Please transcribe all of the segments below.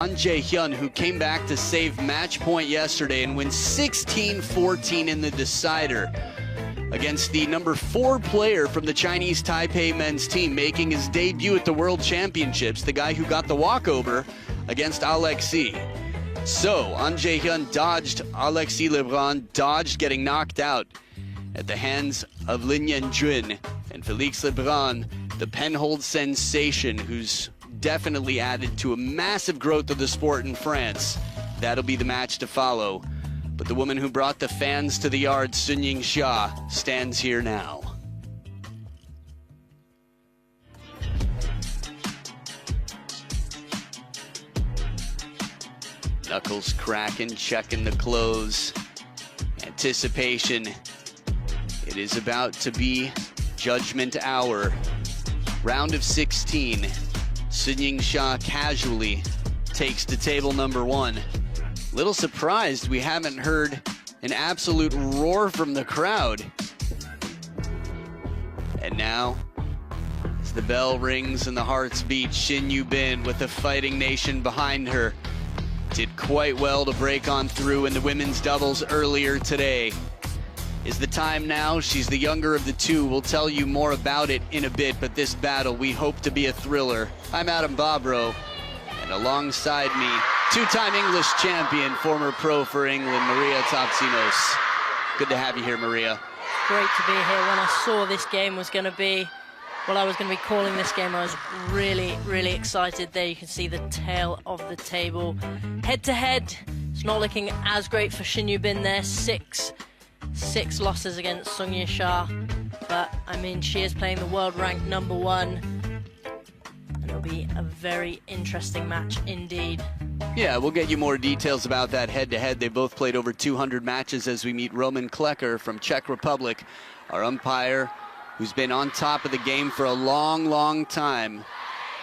An Jae-hyun, who came back to save match point yesterday and win 16-14 in the decider against the number 4 player from the Chinese Taipei men's team, making his debut at the World Championships, the guy who got the walkover against Alexis. So, An Jae-hyun dodged Alexis Lebrun, dodged getting knocked out at the hands of Lin Yanjun, and Felix Lebrun, the penhold sensation, who's definitely added to a massive growth of the sport in France. That'll be the match to follow. But the woman who brought the fans to the yard, Yingsha, stands here now. Knuckles cracking, checking the clothes. Anticipation. It is about to be judgment hour. Round of 16. Yingsha casually takes to table number 1. Little surprised we haven't heard an absolute roar from the crowd. And now, as the bell rings and the hearts beat, Shin Yubin with the Fighting Nation behind her did quite well to break on through in the women's doubles earlier today. Is the time now? She's the younger of the two. We'll tell you more about it in a bit, but this battle we hope to be a thriller. I'm Adam Bobrow, and alongside me, 2-time English champion, former pro for England, Maria Topsinos. Good to have you here, Maria. Great to be here. When I saw this game was going to be, well, I was going to be calling this game, I was really, really excited. There you can see the tail of the table. Head to head, it's not looking as great for Shin Yubin there. Six losses against Yingsha, but I mean, she is playing the world ranked number 1, and it'll be a very interesting match indeed. Yeah, we'll get you more details about that head-to-head. They both played over 200 matches as we meet Roman Klecker from Czech Republic, our umpire, who's been on top of the game for a long, long time,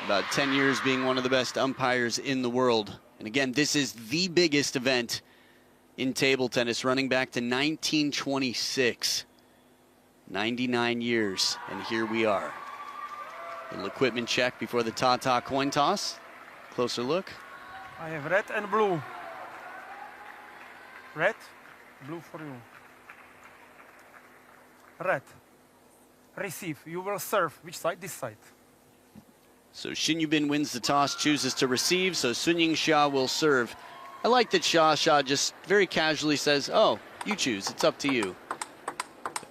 about 10 years being one of the best umpires in the world. And again, this is the biggest event in table tennis, running back to 1926. 99 years, and here we are. Little equipment check before the ta-ta coin toss. Closer look. I have red and blue. Red, blue for you. Red. Receive. You will serve. Which side? This side. So Shin Yubin wins the toss, chooses to receive, so Yingsha will serve. I like that Sha just very casually says, oh, you choose, it's up to you.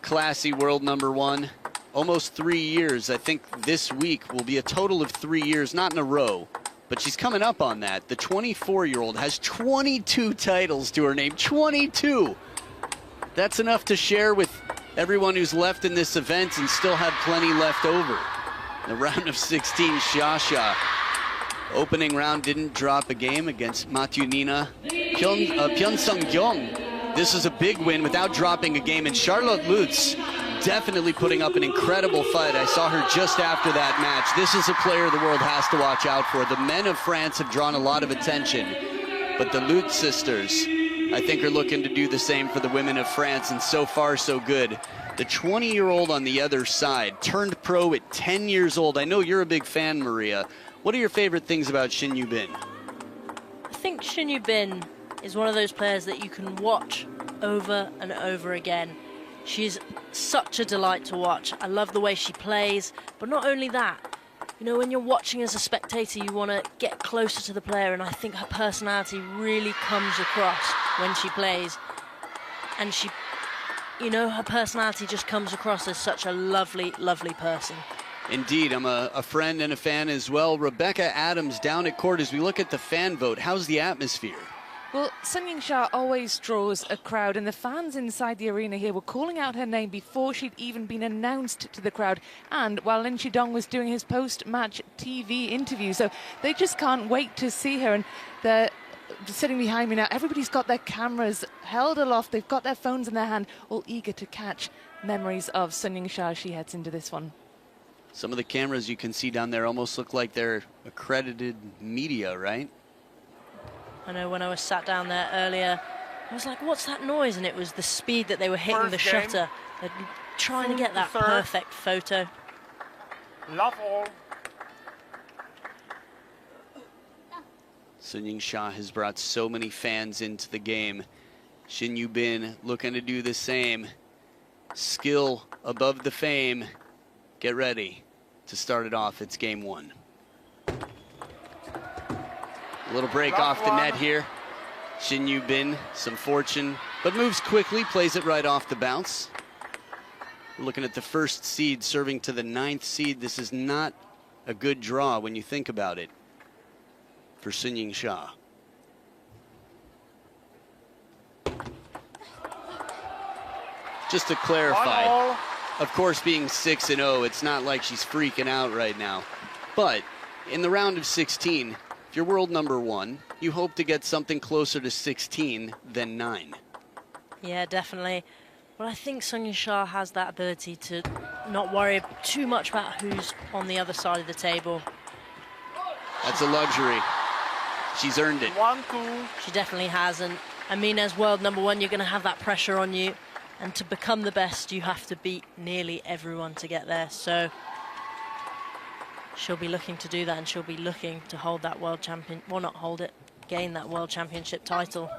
Classy world number 1, almost 3 years. I think this week will be a total of 3 years, not in a row, but she's coming up on that. The 24-year-old has 22 titles to her name, 22. That's enough to share with everyone who's left in this event and still have plenty left over. The round of 16, Sha. Opening round didn't drop a game against Matyunina Pyeonsung-gyeong. This is a big win without dropping a game, and Charlotte Lutz definitely putting up an incredible fight. I saw her just after that match. This is a player the world has to watch out for. The men of France have drawn a lot of attention, but the Lutz sisters, I think, are looking to do the same for the women of France, and so far so good. The 20-year-old on the other side turned pro at 10 years old. I know you're a big fan, Maria. What are your favorite things about Shin Yubin? I think Shin Yubin is one of those players that you can watch over and over again. She's such a delight to watch. I love the way she plays, but not only that, you know, when you're watching as a spectator, you want to get closer to the player, and I think her personality really comes across when she plays. And she, you know, her personality just comes across as such a lovely, lovely person. Indeed, I'm a friend and a fan as well. Rebecca Adams down at court as we look at the fan vote. How's the atmosphere? Well, Yingsha always draws a crowd, and the fans inside the arena here were calling out her name before she'd even been announced to the crowd, and while Lin Shidong was doing his post-match TV interview. So they just can't wait to see her, and they're sitting behind me now. Everybody's got their cameras held aloft. They've got their phones in their hand, all eager to catch memories of Yingsha as she heads into this one. Some of the cameras you can see down there almost look like they're accredited media, right? I know when I was sat down there earlier, I was like, what's that noise? And it was the speed that they were hitting the shutter. They're trying to get that perfect photo. Love all. Yingsha has brought so many fans into the game. Shin Yubin looking to do the same. Skill above the fame. Get ready to start it off. It's game one. A little break off the net here. Shin Yubin, some fortune, but moves quickly, plays it right off the bounce. We're looking at the first seed serving to the 9th seed. This is not a good draw when you think about it for Yingsha. Just to clarify, of course, being 6-0, it's not like she's freaking out right now. But in the round of 16, if you're world number 1, you hope to get something closer to 16 than 9. Yeah, definitely. But I think Yingsha has that ability to not worry too much about who's on the other side of the table. That's a luxury. She's earned it. 1-2. She definitely has. And I mean, as world number 1, you're going to have that pressure on you. And to become the best, you have to beat nearly everyone to get there. So she'll be looking to do that, and she'll be looking to hold that world champion, well, not hold it, gain that world championship title.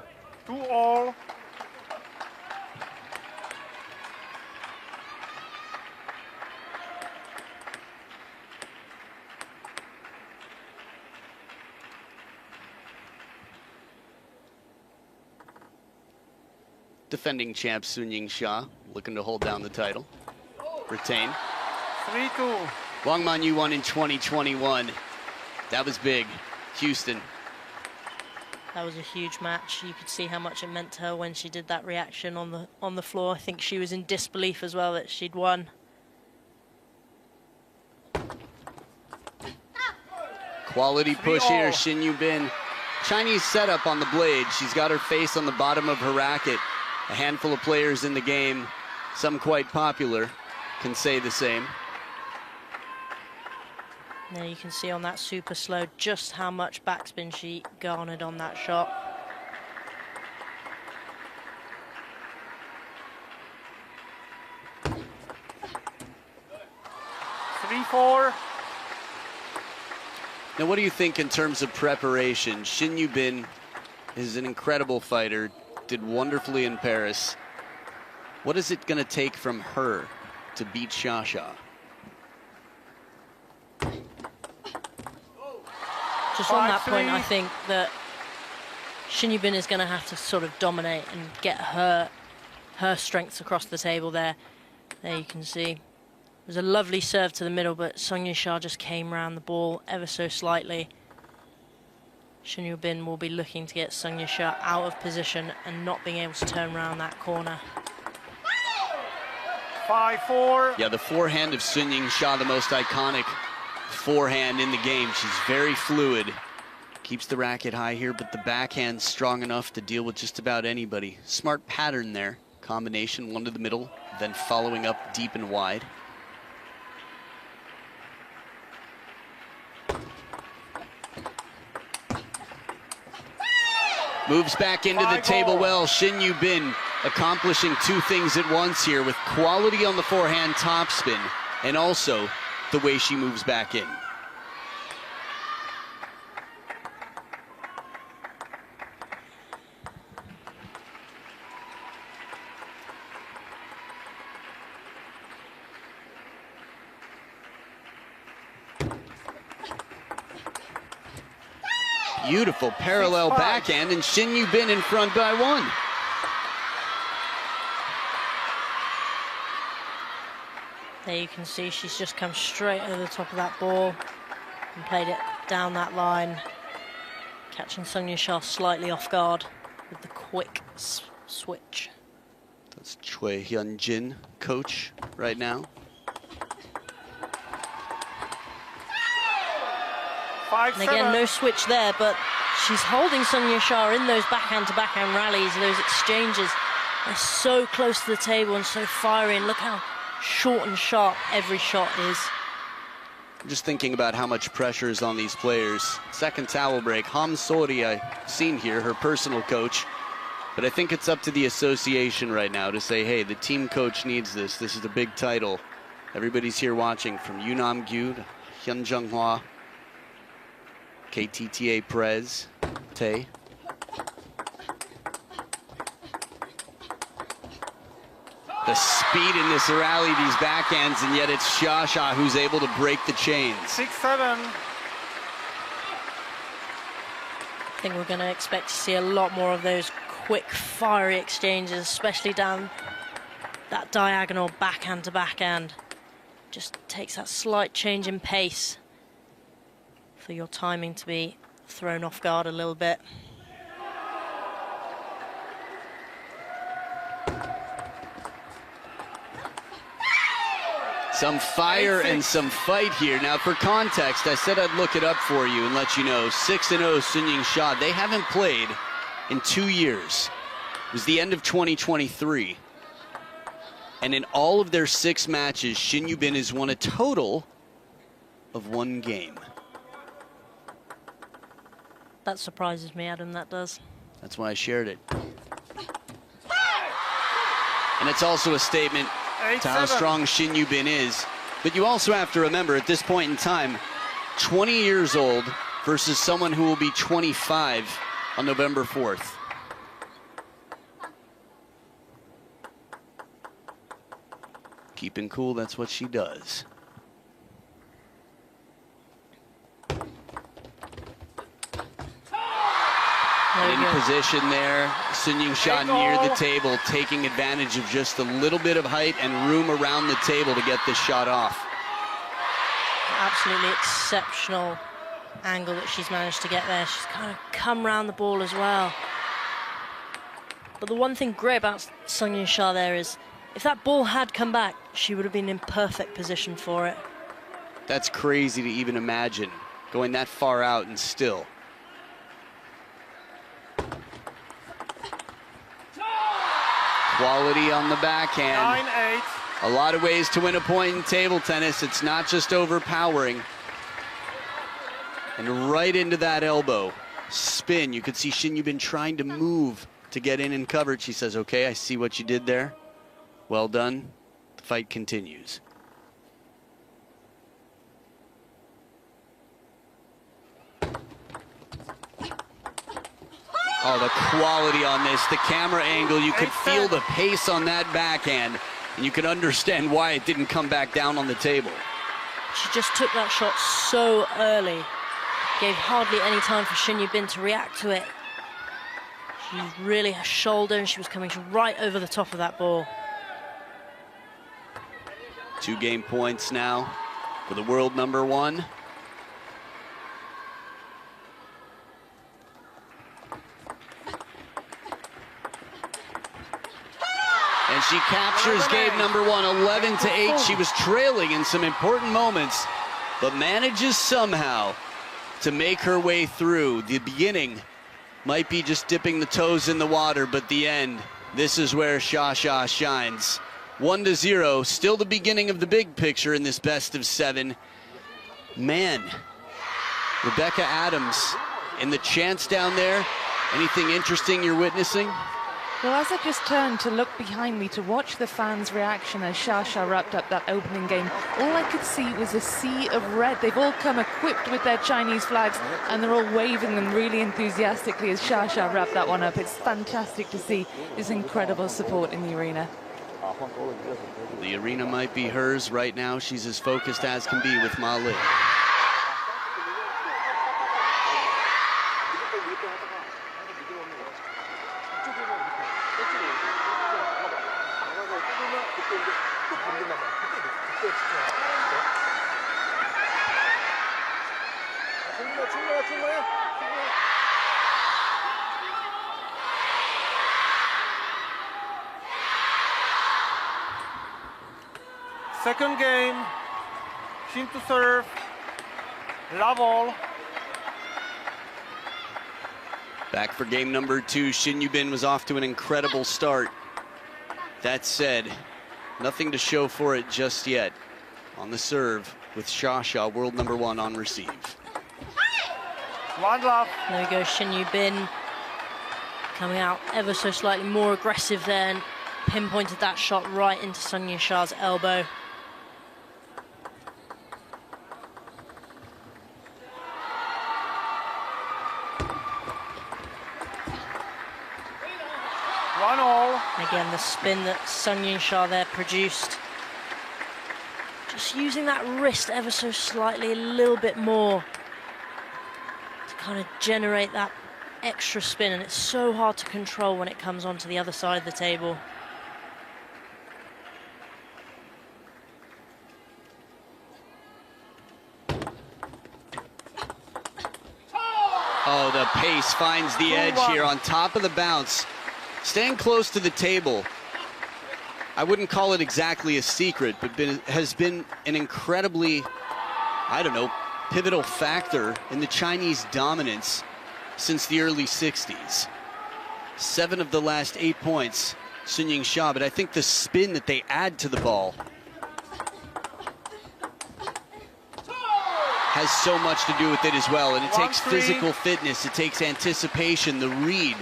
2-all. Defending champ Yingsha looking to hold down the title. Retain. 3-2. Wangman you won in 2021. That was big. Houston. That was a huge match. You could see how much it meant to her when she did that reaction on the floor. I think she was in disbelief as well that she'd won. Quality push here, Shin Yubin. Chinese setup on the blade. She's got her face on the bottom of her racket. A handful of players in the game, some quite popular, can say the same. Now you can see on that super slow just how much backspin she garnered on that shot. Three-four. Now what do you think in terms of preparation? Shin Yubin is an incredible fighter, did wonderfully in Paris. What is it going to take from her to beat Shasha? Just on that point, I think that Shin Yubin is going to have to sort of dominate and get her strengths across the table there. There you can see. It was a lovely serve to the middle, but Yingsha just came around the ball ever so slightly. Shin Yubin will be looking to get Yingsha out of position and not being able to turn around that corner. 5-4. Yeah, the forehand of Yingsha, the most iconic forehand in the game. She's very fluid. Keeps the racket high here, but the backhand's strong enough to deal with just about anybody. Smart pattern there. Combination, one to the middle, then following up deep and wide. Moves back into the table well. Shin Yubin accomplishing two things at once here with quality on the forehand topspin and also the way she moves back in. Beautiful parallel backhand, and Shin Yubin in front by one. There you can see she's just come straight over the top of that ball and played it down that line, catching Yingsha slightly off guard with the quick switch. That's Choi Hyun-jin, coach right now. 5-7. And again, no switch there, but she's holding Yingsha in those backhand-to-backhand rallies, those exchanges. They're so close to the table and so fiery, and look how short and sharp every shot is. I'm just thinking about how much pressure is on these players. Second towel break. Ham Sori, I've seen here, her personal coach. But I think it's up to the association right now to say, hey, the team coach needs this. This is a big title. Everybody's here watching, from Yoonam Gyu to Hyun Jung Hwa. KTTA Prez, Tay. The speed in this rally, these backhands, and yet it's Shasha who's able to break the chains. 6-7. I think we're going to expect to see a lot more of those quick, fiery exchanges, especially down that diagonal backhand to backhand. Just takes that slight change in pace for your timing to be thrown off guard a little bit. Some fire and some fight here. Now, for context, I said I'd look it up for you and let you know. 6-0 Sun Yingsha. They haven't played in 2 years. It was the end of 2023. And in all of their 6 matches, Shin Yubin has won a total of 1 game. That surprises me, Adam, that does. That's why I shared it. And it's also a statement to how strong Shin Yubin is. But you also have to remember, at this point in time, 20 years old versus someone who will be 25 on November 4th. Keeping cool, that's what she does. In position there, Sun Yingsha near the table, taking advantage of just a little bit of height and room around the table to get this shot off. Absolutely exceptional angle that she's managed to get there. She's kind of come around the ball as well. But the one thing great about Sun Yingsha there is, if that ball had come back, she would have been in perfect position for it. That's crazy to even imagine, going that far out and still. Quality on the backhand. 9-8. A lot of ways to win a point in table tennis. It's not just overpowering. And right into that elbow. Spin. You could see Shin Yubin trying to move to get in and cover it. She says, okay, I see what you did there. Well done. The fight continues. Oh, the quality on this, the camera angle, you could feel the pace on that backhand, and you can understand why it didn't come back down on the table. She just took that shot so early. Gave hardly any time for Shin Yubin to react to it. She used really her shoulder, and she was coming right over the top of that ball. 2 game points now for the world number 1. And she captures game number 1, 11-8. She was trailing in some important moments, but manages somehow to make her way through. The beginning might be just dipping the toes in the water, but the end, this is where Shasha shines. 1-0, still the beginning of the big picture in this best of 7. Man, Rebecca Adams in the chance down there. Anything interesting you're witnessing? Well, as I just turned to look behind me to watch the fans' reaction as Shasha wrapped up that opening game, all I could see was a sea of red. They've all come equipped with their Chinese flags, and they're all waving them really enthusiastically as Shasha wrapped that one up. It's fantastic to see this incredible support in the arena. The arena might be hers right now. She's as focused as can be with Ma Li. Second game, Shin to serve, love all. Back for game number 2. Shin Yubin was off to an incredible start. That said, nothing to show for it just yet. On the serve with Shasha, world number 1 on receive. 1 love. There we go, Shin Yubin coming out ever so slightly more aggressive there and pinpointed that shot right into Sun Yingsha's elbow. Again, the spin that Sung Yingsha there produced. Just using that wrist ever so slightly, a little bit more to kind of generate that extra spin, and it's so hard to control when it comes onto the other side of the table. Oh, the pace finds the edge here on top of the bounce. Staying close to the table. I wouldn't call it exactly a secret, but has been an incredibly, I don't know, pivotal factor in the Chinese dominance since the early 60s. 7 of the last 8 points, Sun Yingsha, but I think the spin that they add to the ball has so much to do with it as well, and it takes physical fitness, it takes anticipation, the read.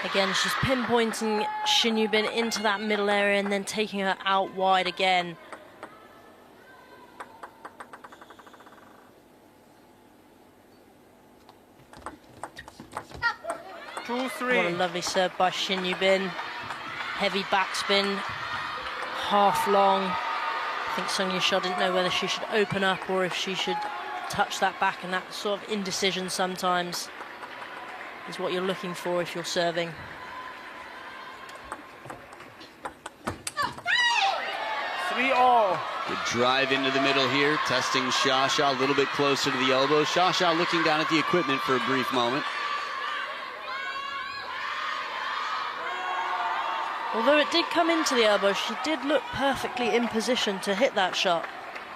Again, she's pinpointing Shin Yubin into that middle area and then taking her out wide again. What a lovely serve by Shin Yubin. Heavy backspin, half long. I think Sung Yingsha didn't know whether she should open up or if she should touch that back, and that sort of indecision sometimes is what you're looking for if you're serving. Good drive into the middle here, testing Xia a little bit closer to the elbow. Xia looking down at the equipment for a brief moment. Although it did come into the elbow, she did look perfectly in position to hit that shot.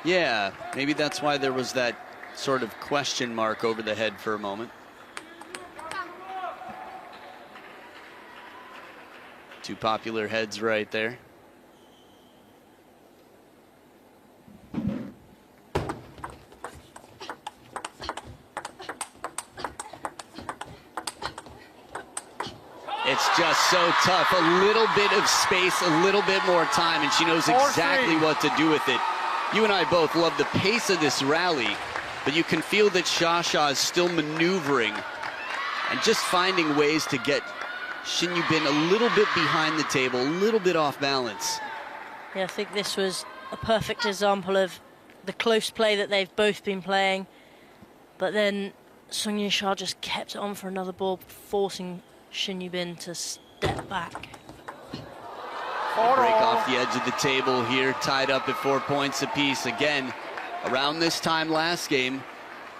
Yeah, maybe that's why there was that sort of question mark over the head for a moment. Two popular heads right there. It's just so tough. A little bit of space, a little bit more time, and she knows exactly what to do with it. You and I both love the pace of this rally, but you can feel that Xia is still maneuvering and just finding ways to get Shin Yubin a little bit behind the table, a little bit off balance. Yeah, I think this was a perfect example of the close play that they've both been playing, but then Sung Yingsha just kept on for another ball, forcing Shin Yubin to step back. Break off the edge of the table here, tied up at 4 points apiece. Again, around this time last game,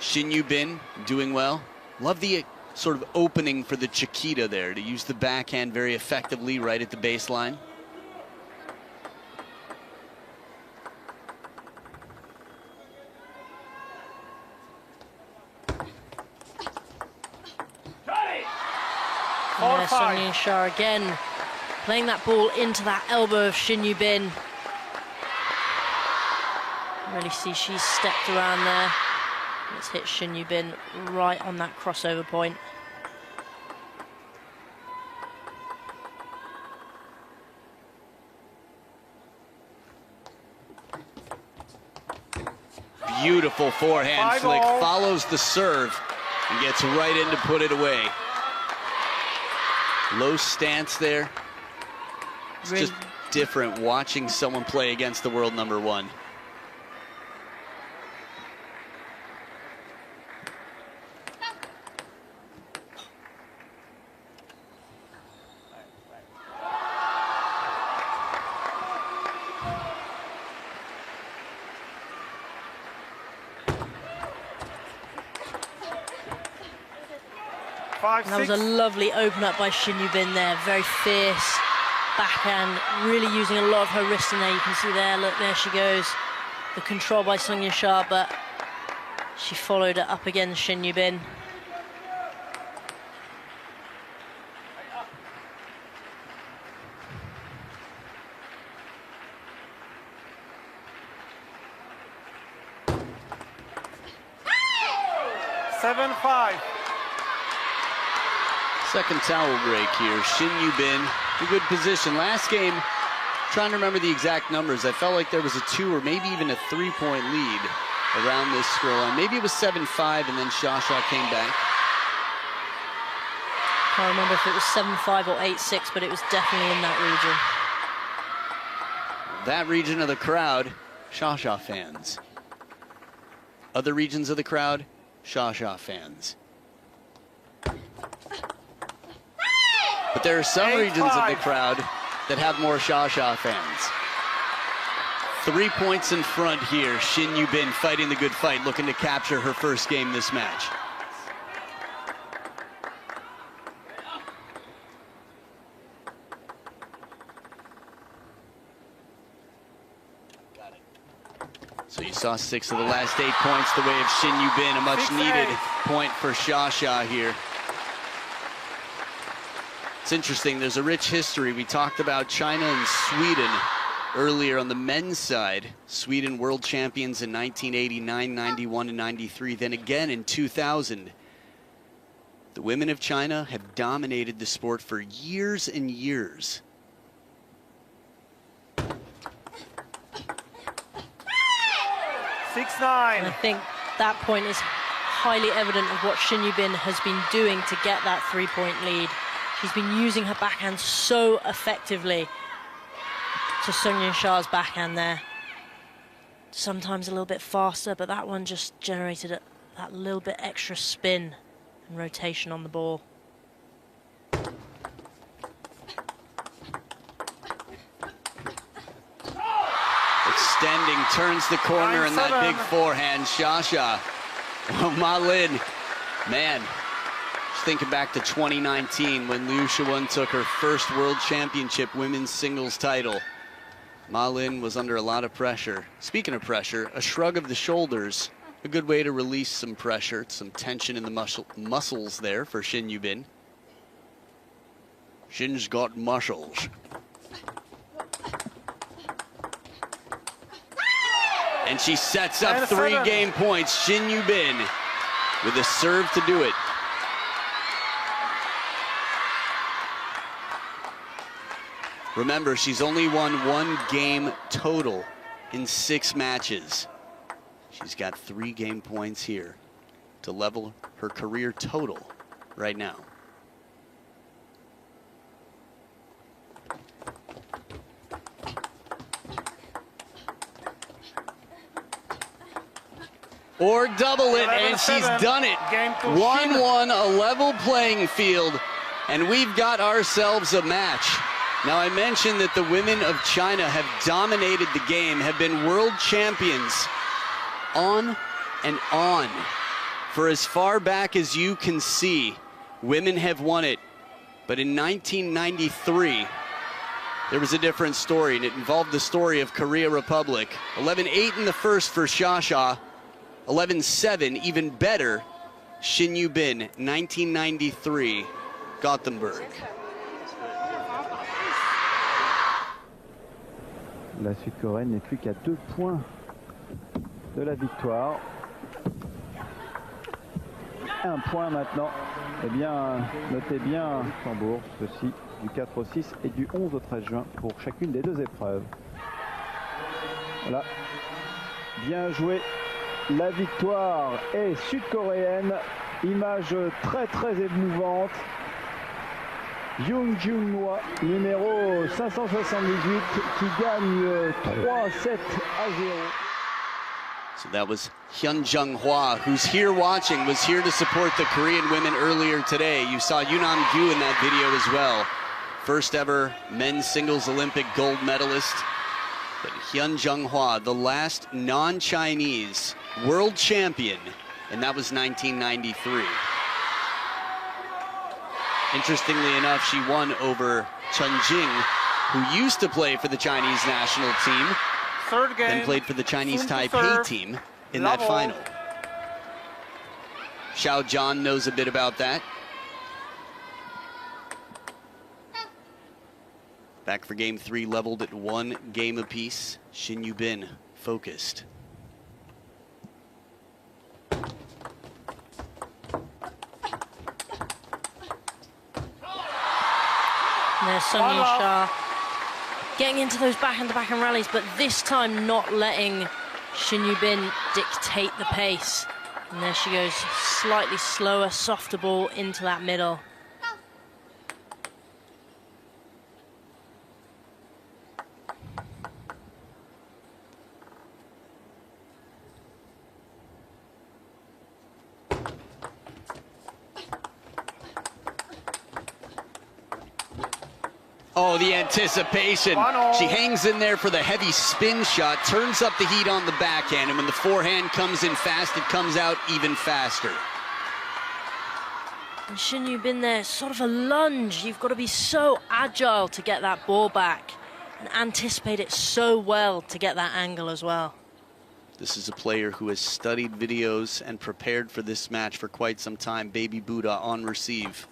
Shin Yubin doing well. Love the sort of opening for the Chiquita there, to use the backhand very effectively right at the baseline. Sung Yingsha again playing that ball into that elbow of Shin Yubin. Really see she's stepped around there. Let's hit Shin Yubin right on that crossover point. Beautiful forehand flick, follows the serve and gets right in to put it away. Low stance there. It's just different watching someone play against the world number one. And that was a lovely open up by Shin Yubin there, very fierce backhand, really using a lot of her wrist in there. You can see there, look, there she goes. The control by Sung Yingsha, but she followed it up again, Shin Yubin. Second towel break here. Shin Yubin, a good position. Last game, trying to remember the exact numbers, I felt like there was a 2 or maybe even a 3-point lead around this scoreline. Maybe it was 7-5 and then Xia came back. can't remember if it was 7-5 or 8-6, but it was definitely in that region. That region of the crowd, Sha fans. Other regions of the crowd, Sha fans. But there are some regions of the crowd that have more Sha fans. 3 points in front here. Shin Yubin fighting the good fight, looking to capture her first game this match. So you saw 6 of the last 8 points the way of Shin Yubin, a much needed point for Sha here. It's interesting, there's a rich history. We talked about China and Sweden earlier on the men's side. Sweden world champions in 1989, 91, and 93, then again in 2000. The women of China have dominated the sport for years and years. And I think that point is highly evident of what Shin Yubin has been doing to get that 3-point lead. She's been using her backhand so effectively to Sung Yingsha's backhand there. Sometimes a little bit faster, but that one just generated that little bit extra spin and rotation on the ball. Extending, turns the corner in that big forehand. Sha. Oh, Ma Lin, man. Just thinking back to 2019 when Liu Shiwen took her first world championship women's singles title. Ma Lin was under a lot of pressure. Speaking of pressure, a shrug of the shoulders, a good way to release some pressure, some tension in the muscles there for Shin Yubin. Shin's got muscles. And she sets up 3 game points. Shin Yubin with a serve to do it. Remember, she's only won 1 game total in 6 matches. She's got 3 game points here to level her career total right now. Or double it, and she's done it. 1-1, a level playing field, and we've got ourselves a match. Now, I mentioned that the women of China have dominated the game, have been world champions on and on. For as far back as you can see, women have won it. But in 1993, there was a different story, and it involved the story of Korea Republic. 11-8 in the first for Sha. 11-7, even better, Shin Yubin, 1993, Gothenburg. La Sud-Coréenne n'est plus qu'à 2 points de la victoire. 1 point maintenant. Eh bien, notez bien Luxembourg, ceci du 4 au 6 et du 11 au 13 juin pour chacune des 2 épreuves. Voilà, bien joué. La victoire est sud-coréenne. Image très émouvante. Jung Jun-hwa, numéro 578, qui gagne 3-7 à 0. So that was Hyun Jung-hwa, who's here watching, was here to support the Korean women earlier today. You saw Yoonam Gyu in that video as well. First ever men's singles Olympic gold medalist. But Hyun Jung-hwa, the last non-Chinese world champion, and that was 1993. Interestingly enough, she won over Chen Jing, who used to play for the Chinese national team, then played for the Chinese Taipei team in that final. Xiao Zhan knows a bit about that. Back for game 3, leveled at 1 game apiece. Shin Yubin focused. There's Sung Yingsha getting into those backhand-to-backhand rallies, but this time not letting Shin Yubin dictate the pace. And there she goes, slightly slower, softer ball into that middle. Oh, the anticipation. 1-0. She hangs in there for the heavy spin shot, turns up the heat on the backhand, and when the forehand comes in fast, it comes out even faster. And Shin Yubin there, sort of a lunge. You've got to be so agile to get that ball back and anticipate it so well to get that angle as well. This is a player who has studied videos and prepared for this match for quite some time. Baby Buddha on receive.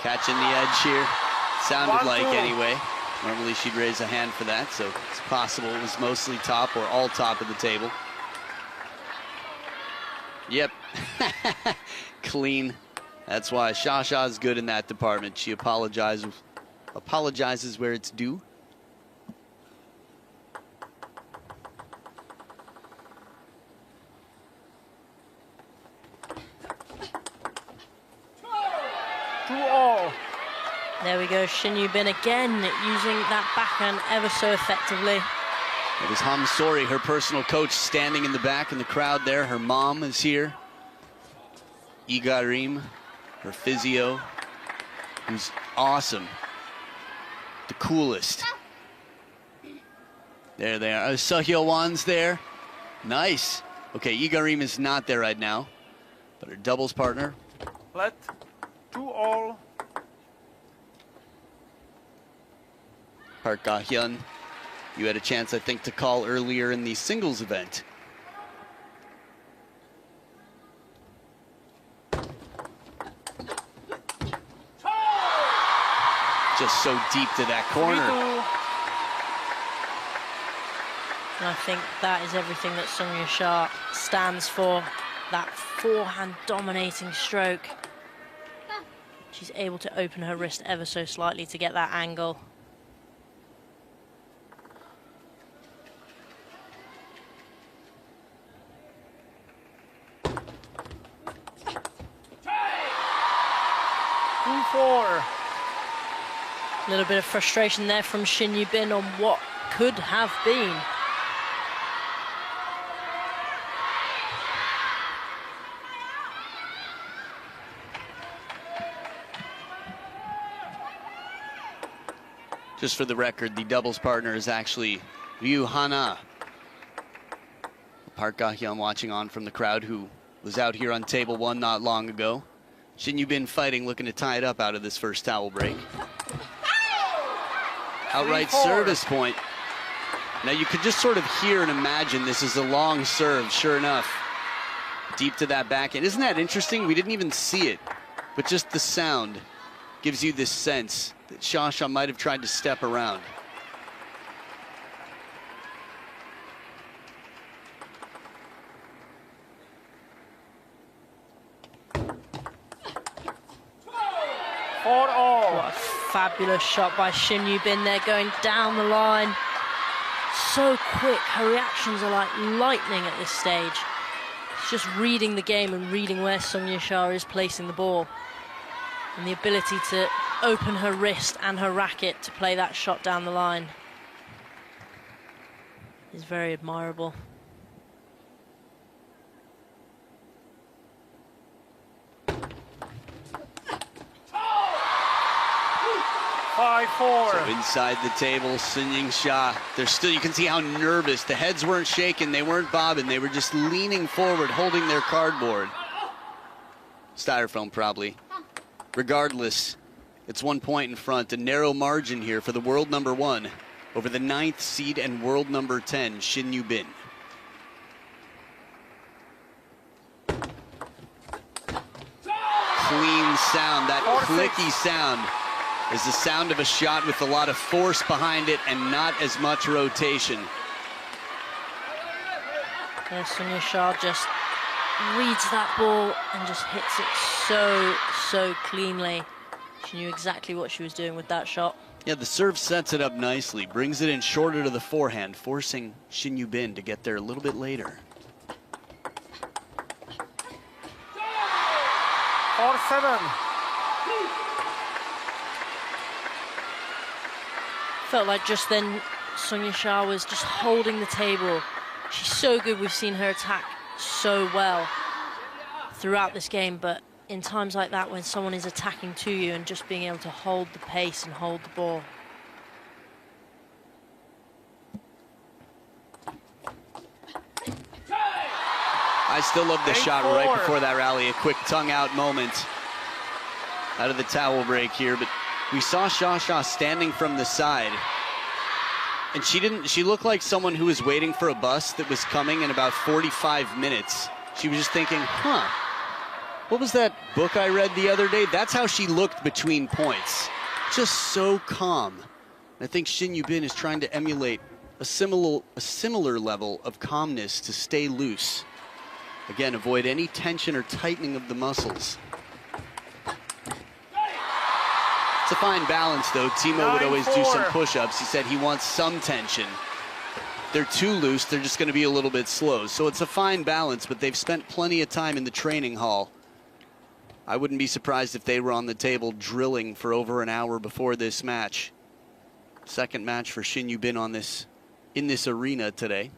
Catching the edge here. Sounded like anyway. Normally she'd raise a hand for that, so it's possible it was mostly top or all top of the table. Yep. Clean. That's why Shasha's good in that department. She apologizes where it's due. There we go, Shin Yubin again using that backhand ever so effectively. It was Ham Sori, her personal coach, standing in the back in the crowd there. Her mom is here. Igarim, her physio, who's awesome. The coolest. There they are. Sehyo Wan's there. Nice. Okay, Igarim is not there right now, but her doubles partner. Let 2-all. Park Ga-hyun, you had a chance, I think, to call earlier in the singles event. Just so deep to that corner. And I think that is everything that Sung Shah stands for, that forehand dominating stroke. She's able to open her wrist ever so slightly to get that angle. A little bit of frustration there from Shin Yubin on what could have been. Just for the record, the doubles partner is actually Ryu Hana. Park Ga-hyun watching on from the crowd, who was out here on table one not long ago. Shin Yubin fighting, looking to tie it up out of this first towel break. Outright service point. Now you could just sort of hear and imagine this is a long serve, sure enough. Deep to that backhand. Isn't that interesting? We didn't even see it, but just the sound gives you this sense that Shasha might have tried to step around. What a fabulous shot by Shin Yubin there, going down the line. So quick, her reactions are like lightning at this stage. She's just reading the game and reading where Sung Shah is placing the ball. And the ability to open her wrist and her racket to play that shot down the line is very admirable. So inside the table, Yingsha, they're still, you can see how nervous. The heads weren't shaking, they weren't bobbing, they were just leaning forward, holding their cardboard. Styrofoam, probably. Regardless, it's 1 point in front, a narrow margin here for the world number 1 over the 9th seed and world number 10, Shin Yubin. Clean sound, that clicky sound is the sound of a shot with a lot of force behind it and not as much rotation. Yeah, Sung Shah just reads that ball and just hits it so cleanly. She knew exactly what she was doing with that shot. Yeah, the serve sets it up nicely, brings it in shorter to the forehand, forcing Shin Yubin to get there a little bit later. 4-7. Felt like just then Sung Shah was just holding the table. She's so good, we've seen her attack so well throughout this game, but in times like that when someone is attacking to you and just being able to hold the pace and hold the ball. I still love the shot right before that rally, a quick tongue-out moment out of the towel break here, but we saw Sha standing from the side, and she looked like someone who was waiting for a bus that was coming in about 45 minutes. She was just thinking, huh, what was that book I read the other day? That's how she looked between points. Just so calm. I think Shin Yubin is trying to emulate a similar level of calmness to stay loose. Again, avoid any tension or tightening of the muscles. It's a fine balance, though. Timo would always do some push-ups. He said he wants some tension. They're too loose, they're just going to be a little bit slow. So it's a fine balance, but they've spent plenty of time in the training hall. I wouldn't be surprised if they were on the table drilling for over an hour before this match. Second match for Shin Yubin on in this arena today.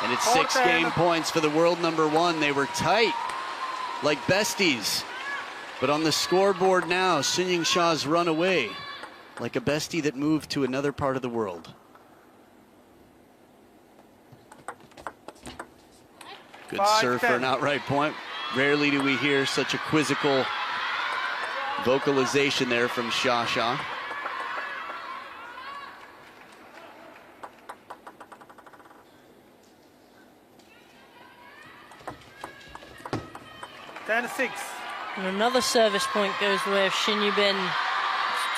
And it's 6 game points for the world #1. They were tight, like besties. But on the scoreboard now, Yingsha's run away, like a bestie that moved to another part of the world. Good serve for an outright point. Rarely do we hear such a quizzical vocalization there from Sha. 10-6. And another service point goes the way of Shin Yubin.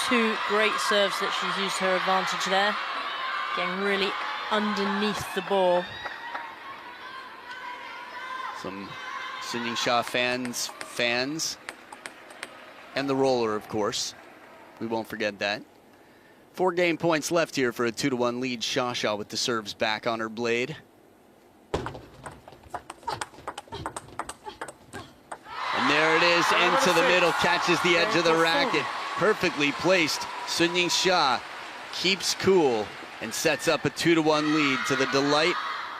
Two great serves that she's used her advantage there. Getting really underneath the ball. Some Yingsha fans. And the roller, of course. We won't forget that. 4 game points left here for a 2-1 lead. Sha with the serves back on her blade. And there it is, into the middle, catches the edge of the racket. Perfectly placed. Yingsha keeps cool and sets up a 2-1 lead to the delight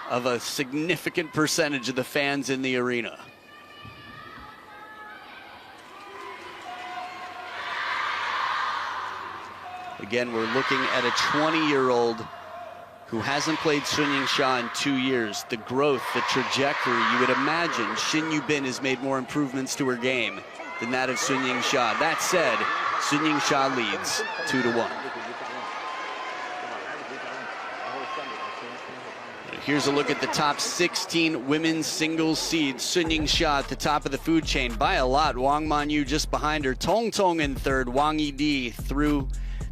of a significant percentage of the fans in the arena. Again, we're looking at a 20-year-old who hasn't played Yingsha in 2 years. The growth, the trajectory, you would imagine Shin Yubin has made more improvements to her game than that of Yingsha. That said, Yingsha leads 2-1. Here's a look at the top 16 women's singles seeds. Yingsha at the top of the food chain by a lot. Wang Manyu just behind her. Tong Tong in third. Wang Yidi through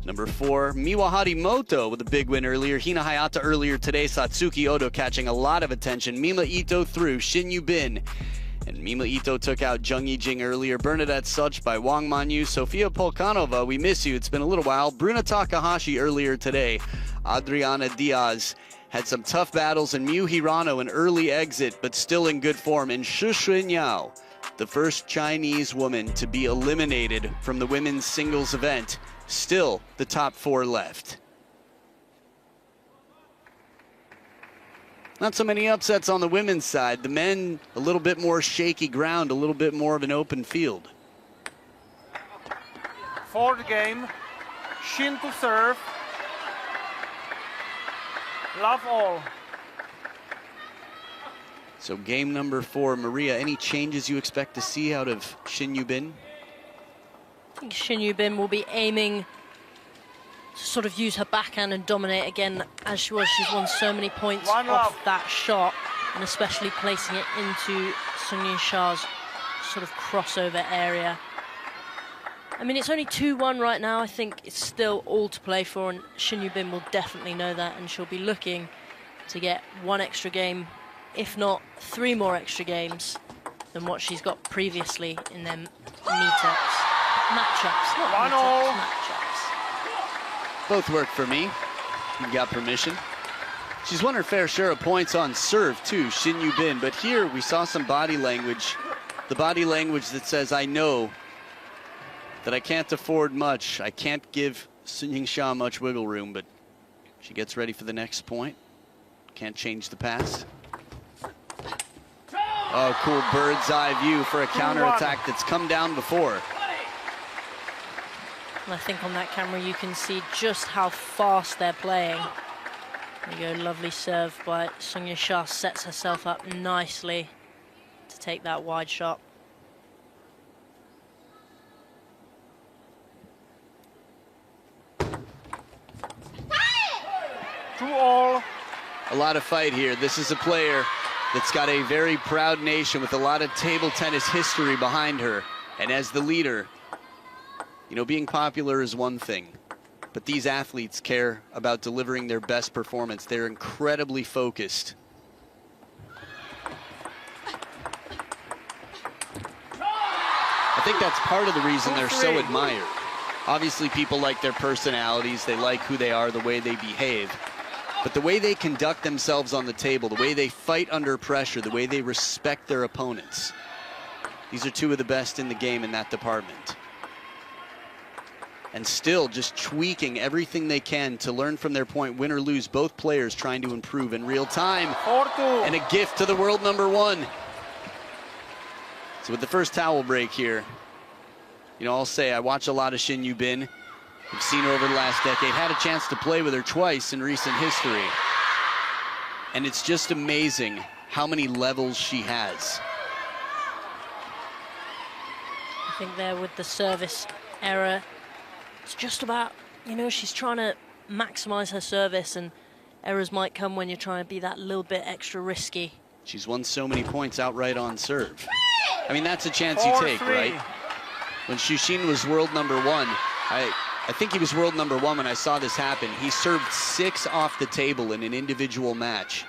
number 4. Miwa Harimoto with a big win earlier. Hina Hayata earlier today. Satsuki Odo catching a lot of attention. Mima Ito through. Shin Yubin. And Mima Ito took out Jung Yijing earlier. Bernadette Such by Wang Manyu. Sofia Polkanova, we miss you. It's been a little while. Bruna Takahashi earlier today. Adriana Diaz had some tough battles, and Miu Hirano an early exit, but still in good form. And Shu Xunyao, the first Chinese woman to be eliminated from the women's singles event. Still the top 4 left. Not so many upsets on the women's side. The men, a little bit more shaky ground, a little bit more of an open field. 4th game, Shin to serve. Love all. So game number 4, Maria, any changes you expect to see out of Shin Yubin? I think Shin Yubin will be aiming to sort of use her backhand and dominate again as she was. She's won so many points off that shot, and especially placing it into Yingsha's sort of crossover area. I mean, it's only 2-1 right now. I think it's still all to play for, and Shin Yubin will definitely know that, and she'll be looking to get 1 extra game, if not 3 more extra games than what she's got previously in them matchups, not matchups. Both work for me. You got permission. She's won her fair share of points on serve too, Shin Yubin, but here we saw some body language. The body language that says, I know that I can't afford much. I can't give Yingsha much wiggle room, but she gets ready for the next point. Can't change the past. Oh, cool bird's eye view for a counterattack that's come down before. And I think on that camera you can see just how fast they're playing. There you go, lovely serve by Sung Yingsha, sets herself up nicely to take that wide shot. A lot of fight here. This is a player that's got a very proud nation with a lot of table tennis history behind her. And as the leader, you know, being popular is one thing, but these athletes care about delivering their best performance. They're incredibly focused. I think that's part of the reason they're so admired. Obviously, people like their personalities, they like who they are, the way they behave. But the way they conduct themselves on the table, the way they fight under pressure, the way they respect their opponents. These are two of the best in the game in that department. And still just tweaking everything they can to learn from their point, win or lose, both players trying to improve in real time. And a gift to the world number one. So with the first towel break here, you know, I'll say I watch a lot of Shin Yubin. I've seen her over the last decade, had a chance to play with her twice in recent history. And it's just amazing how many levels she has. I think there with the service error, it's just about, you know, she's trying to maximize her service, and errors might come when you're trying to be that little bit extra risky. She's won so many points outright on serve. I mean, that's a chance you take, right? When SHIN was world number one, I think he was world number one when I saw this happen. He served 6 off the table in an individual match.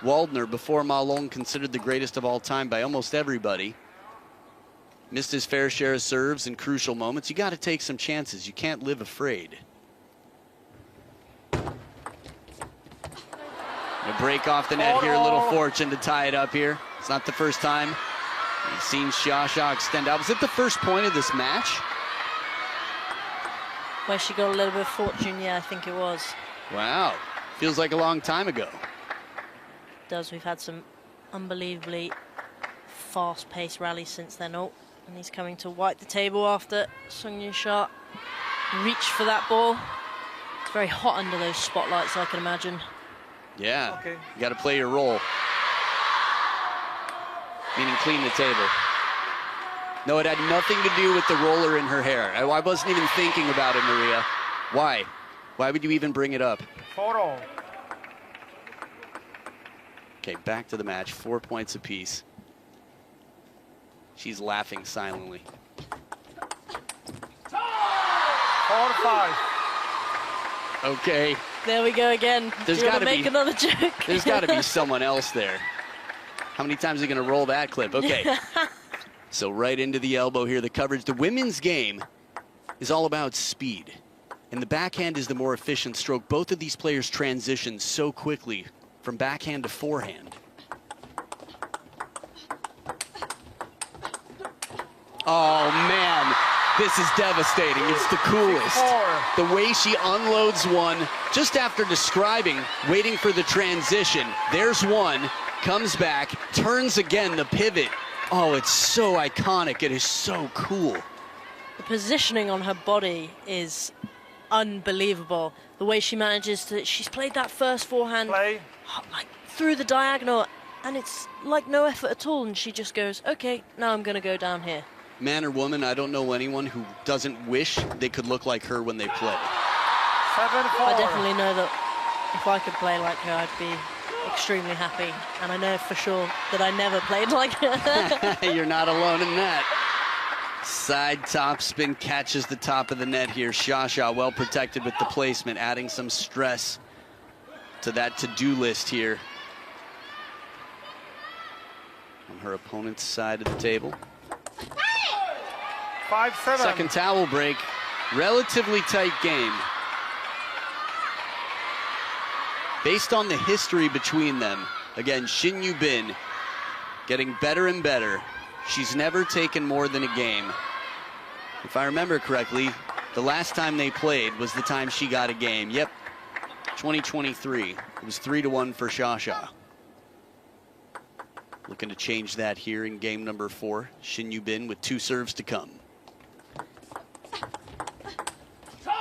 Waldner, before Ma Long, considered the greatest of all time by almost everybody. Missed his fair share of serves in crucial moments. You got to take some chances. You can't live afraid. A break off the net here, a little fortune to tie it up here. It's not the first time we've seen Xia extend out. Was it the first point of this match? Where she got a little bit of fortune, yeah, I think it was. Wow, feels like a long time ago. It does. We've had some unbelievably fast-paced rallies since then. Oh, and he's coming to wipe the table after Sung Yingsha reached for that ball. It's very hot under those spotlights, I can imagine. Yeah, okay. You got to play your role. Meaning clean the table. No, it had nothing to do with the roller in her hair. I wasn't even thinking about it, Maria. Why? Why would you even bring it up? Photo. Okay, back to the match. 4 points apiece. She's laughing silently. 4-5. Okay. There we go again. There's got to make another joke. There's got to be someone else there. How many times are you going to roll that clip? Okay. So right into the elbow here, the coverage. The women's game is all about speed. And the backhand is the more efficient stroke. Both of these players transition so quickly from backhand to forehand. Oh, man. This is devastating. It's the coolest. The way she unloads one just after describing, waiting for the transition. There's one, comes back, turns again, the pivot. Oh, it's so iconic. It is so cool. The positioning on her body is unbelievable. The way she manages to, she's played that first forehand like through the diagonal, and it's like no effort at all, and she just goes, okay, now I'm going to go down here. Man or woman, I don't know anyone who doesn't wish they could look like her when they play. 7-4. I definitely know that if I could play like her, I'd be extremely happy, and I know for sure that I never played like her. You're not alone in that. Side top spin catches the top of the net here. Xia well protected with the placement, adding some stress to that to-do list here on her opponent's side of the table. 5-7. Second towel break. Relatively tight game. Based on the history between them, again, Shin Yubin getting better and better. She's never taken more than a game. If I remember correctly, the last time they played was the time she got a game. Yep, 2023. It was 3-1 for Xia. Looking to change that here in game number 4. Shin Yubin with 2 serves to come. 5-8.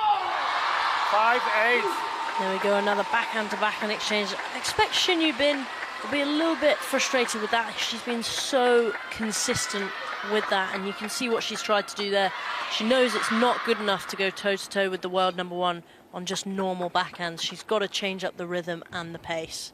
There we go, another backhand-to-backhand exchange. I expect Shin Yubin will be a little bit frustrated with that. She's been so consistent with that, and you can see what she's tried to do there. She knows it's not good enough to go toe-to-toe with the world #1 on just normal backhands. She's got to change up the rhythm and the pace.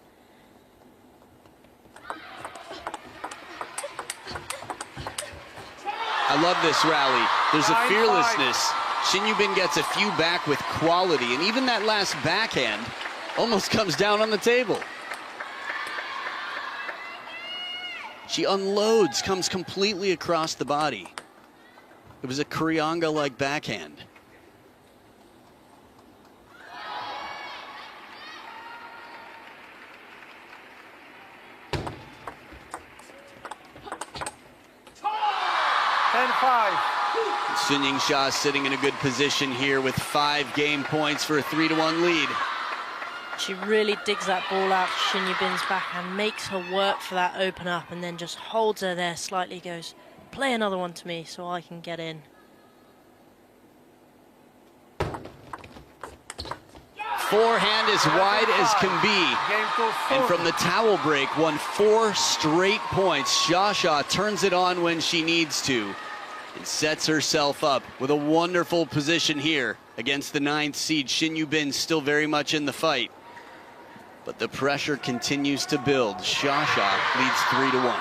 I love this rally. There's a fearlessness. Shin Yubin gets a few back with quality, and even that last backhand almost comes down on the table. She unloads, comes completely across the body. It was a Kurianga-like backhand. Sun Yingsha sitting in a good position here with 5 game points for a 3-1 lead. She really digs that ball out to Shin Yubin's backhand, makes her work for that open up, and then just holds her there slightly, goes, play another one to me so I can get in. Forehand as wide as can be. And from the towel break, won 4 straight points. Sha turns it on when she needs to. And sets herself up with a wonderful position here against the 9th seed. Shin Yubin still very much in the fight. But the pressure continues to build. Sha leads 3-1.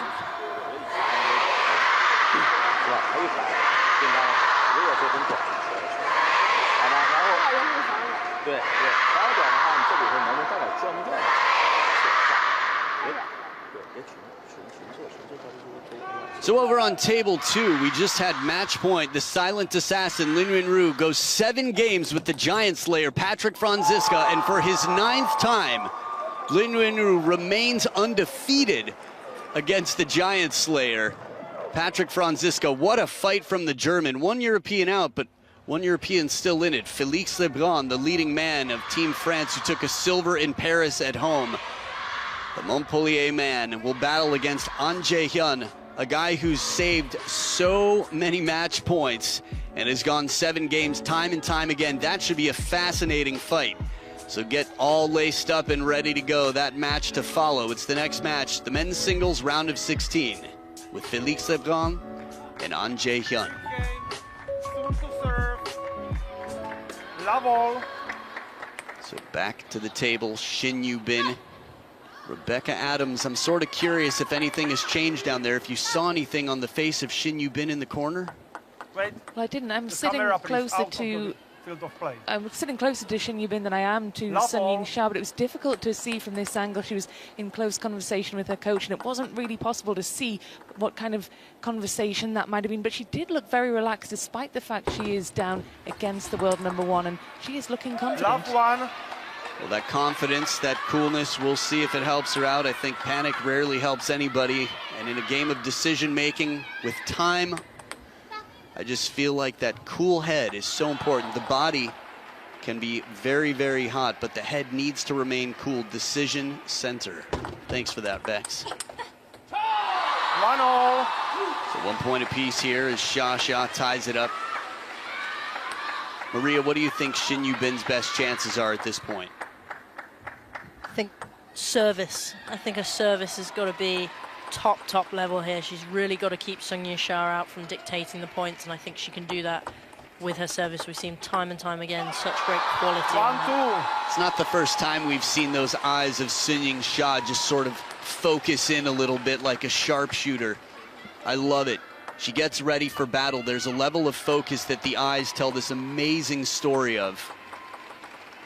So over on table 2, we just had match point. The silent assassin, Lin Yunru, goes 7 games with the giant slayer, Patrick Franziska, and for his 9th time, Lin Yunru remains undefeated against the giant slayer, Patrick Franziska. What a fight from the German. 1 European out, but 1 European still in it. Félix Lebrun, the leading man of Team France, who took a silver in Paris at home. The Montpellier man will battle against An Jae-hyun, a guy who's saved so many match points and has gone 7 games time and time again. That should be a fascinating fight. So get all laced up and ready to go. That match to follow. It's the next match, the men's singles round of 16, with Félix Lebrun and An Jae-hyun. So back to the table, Shin Yubin. Rebecca Adams, I'm sort of curious if anything has changed down there. If you saw anything on the face of Shin Yubin in the corner? Wait. Well, I didn't. I'm sitting closer to Shin Yubin than I am to Sun Yingsha, but it was difficult to see from this angle. She was in close conversation with her coach, and it wasn't really possible to see what kind of conversation that might have been. But she did look very relaxed, despite the fact she is down against the world #1, and she is looking confident. Well, that confidence, that coolness, we'll see if it helps her out. I think panic rarely helps anybody. And in a game of decision-making with time, I just feel like that cool head is so important. The body can be very, very hot, but the head needs to remain cool. Decision center. Thanks for that, Bex. 1-all. So 1 point apiece here as Sha ties it up. Maria, what do you think Shin Yubin's best chances are at this point? I think service. I think her service has got to be top level here. She's really got to keep Sun Yingsha out from dictating the points, and I think she can do that with her service. We've seen time and time again such great quality. 1-2. It's not the first time we've seen those eyes of Sun Yingsha just sort of focus in a little bit like a sharpshooter. I love it. She gets ready for battle. There's a level of focus that the eyes tell this amazing story of.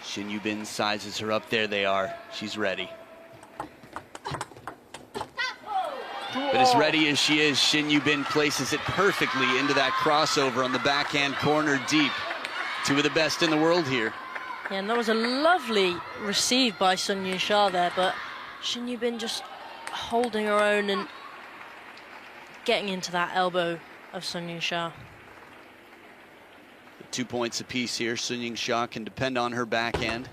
Shin Yubin sizes her up. There they are. She's ready. But as ready as she is, Shin Yubin places it perfectly into that crossover on the backhand corner deep. 2 of the best in the world here. Yeah, and that was a lovely receive by Sun Yingsha there, but Shin Yubin just holding her own and getting into that elbow of Sun Yingsha. 2 points apiece here. Sun Yingsha can depend on her backhand.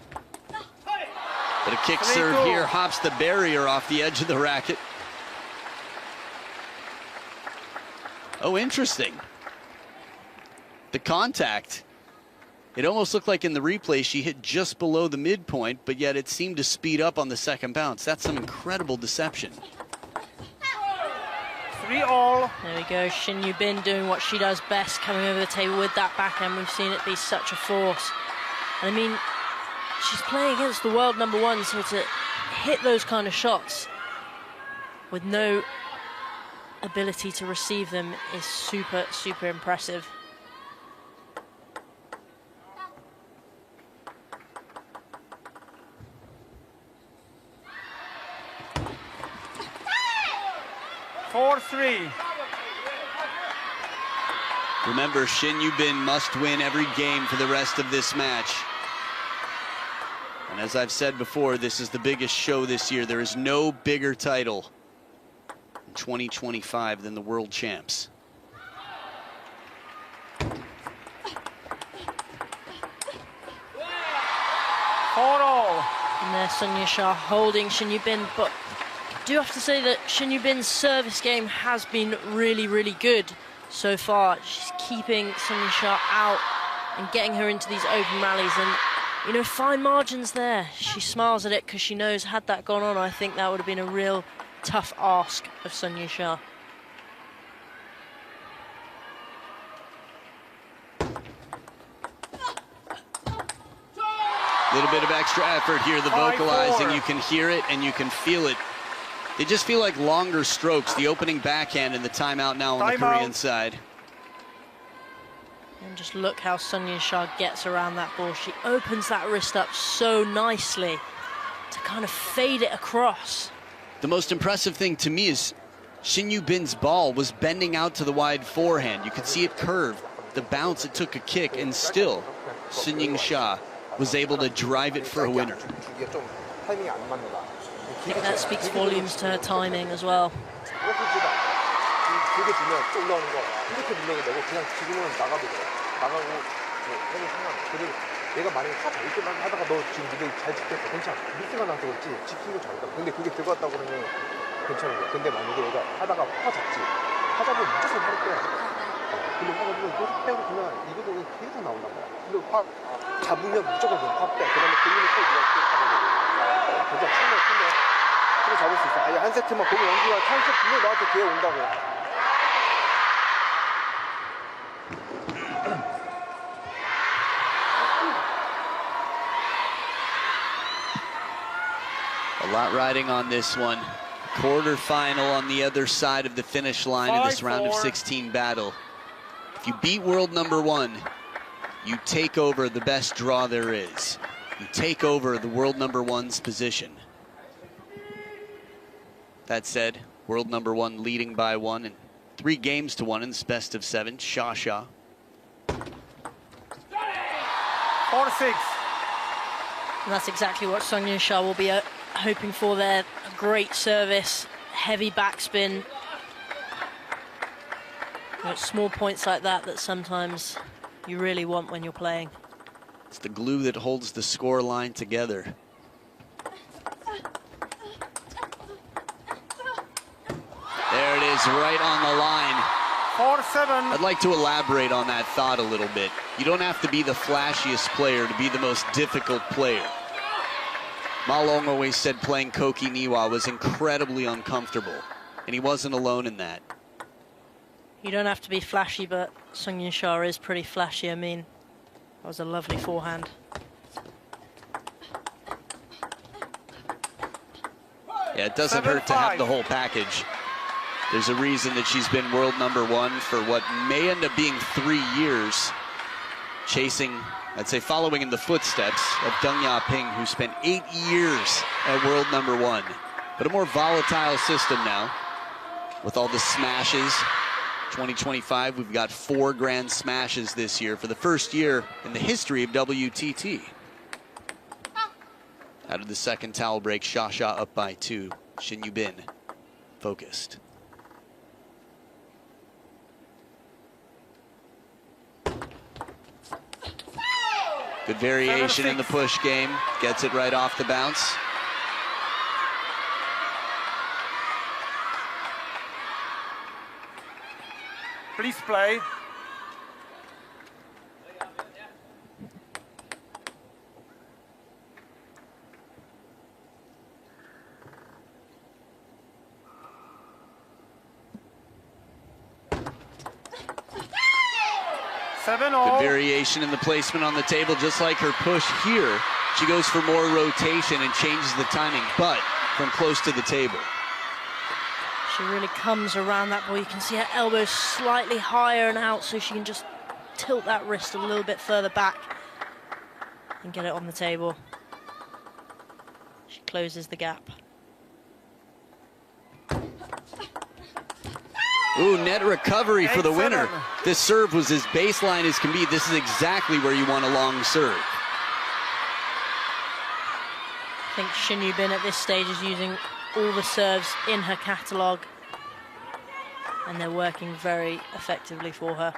But a kick serve here hops the barrier off the edge of the racket. Oh, interesting. The contact. It almost looked like in the replay she hit just below the midpoint, but yet it seemed to speed up on the second bounce. That's some incredible deception. 3-all. There we go, Shin Yubin doing what she does best, coming over the table with that backhand. We've seen it be such a force. And I mean, she's playing against the world #1, so to hit those kind of shots with no ability to receive them is super, super impressive. Remember, Shin Yubin must win every game for the rest of this match. And as I've said before, this is the biggest show this year. There is no bigger title in 2025 than the World Champs. And there's Sonia Shah holding Shin Yubin, but I do have to say that Shin Yubin's service game has been really, really good so far. She's keeping Sonia Shah out and getting her into these open rallies, and you know, fine margins there. She smiles at it because she knows had that gone on, I think that would have been a real tough ask of Sonia Shah. A little bit of extra effort here, the vocalizing, you can hear it and you can feel it. They just feel like longer strokes, the opening backhand and the timeout now on the Korean side. And just look how Sonia Shah gets around that ball. She opens that wrist up so nicely to kind of fade it across. The most impressive thing to me is Shin Yubin's ball was bending out to the wide forehand. You could see it curve. The bounce, it took a kick, and still Yingsha was able to drive it for a winner. I think that speaks volumes to her timing as well. 내가 만약에 차 잘 때만 하다가 너 지금 니들 잘 지켰어. 괜찮아. 미스가 나서 그렇지. 지킨 거 잘했다. 근데 그게 들어갔다고 그러면 괜찮은 거야. 근데 만약에 얘가 하다가 화 잡지. 화 잡으면 무조건 화를 빼. 근데 화 잡으면 계속 빼고 그냥 이거도 계속 나온단 말이야. 근데 화 잡으면 무조건 화 빼. 그 다음에 걸리면 또 네가 또 가는 거야. 괜찮아. 충분해. 충분히 잡을 수 있어. 아예 한 세트만 거기 연기가 한 세트 분명 나한테 기회 온다고. A lot riding on this one. Quarterfinal on the other side of the finish line of this round of 16 battle. If you beat world #1, you take over the best draw there is. You take over the world #1's position. That said, world #1 leading by 1 and 3 games to 1 in this best of 7. Shah. 4-6. And that's exactly what Sonia Shah will be hoping for there. A great service, heavy backspin. It's small points like that sometimes you really want when you're playing. It's the glue that holds the score line together. There it is, right on the line. 4-7. I'd like to elaborate on that thought a little bit. You don't have to be the flashiest player to be the most difficult player. Ma Long always said playing Koki Niwa was incredibly uncomfortable, and he wasn't alone in that. You don't have to be flashy, but Sonia Shah is pretty flashy. I mean, that was a lovely forehand. Yeah, it doesn't hurt to have the whole package. There's a reason that she's been world #1 for what may end up being 3 years, chasing, I'd say following in the footsteps of Deng Yaping, who spent 8 years at world #1. But a more volatile system now, with all the smashes. 2025, we've got 4 grand smashes this year for the first year in the history of WTT. Out of the second towel break, Shah up by 2. Shin Yubin focused. Good variation in the push game. Gets it right off the bounce. Please play. Good variation in the placement on the table, just like her push here. She goes for more rotation and changes the timing, but from close to the table. She really comes around that ball. You can see her elbows slightly higher and out, so she can just tilt that wrist a little bit further back and get it on the table. She closes the gap. Ooh, net recovery for the winner. This serve was as baseline as can be. This is exactly where you want a long serve. I think SHIN Yubin at this stage is using all the serves in her catalogue, and they're working very effectively for her.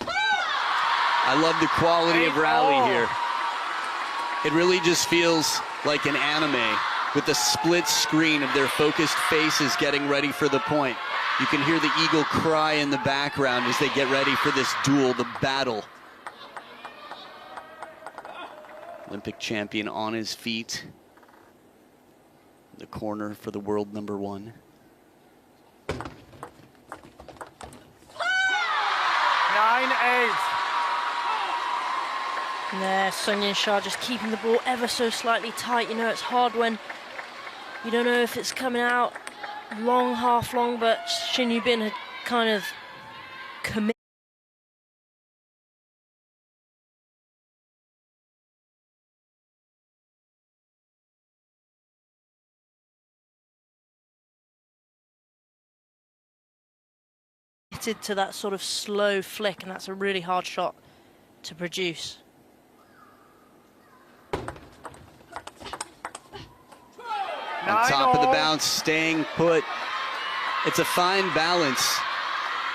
I love the quality of rally here. It really just feels like an anime with the split screen of their focused faces getting ready for the point. You can hear the eagle cry in the background as they get ready for this duel, the battle. Olympic champion on his feet. The corner for the world #1. 9-8. There, Sun Yingsha just keeping the ball ever so slightly tight. You know, it's hard when you don't know if it's coming out long, half long, but SHIN Yubin had kind of committed to that sort of slow flick, and that's a really hard shot to produce. On top of the bounce, staying put. It's a fine balance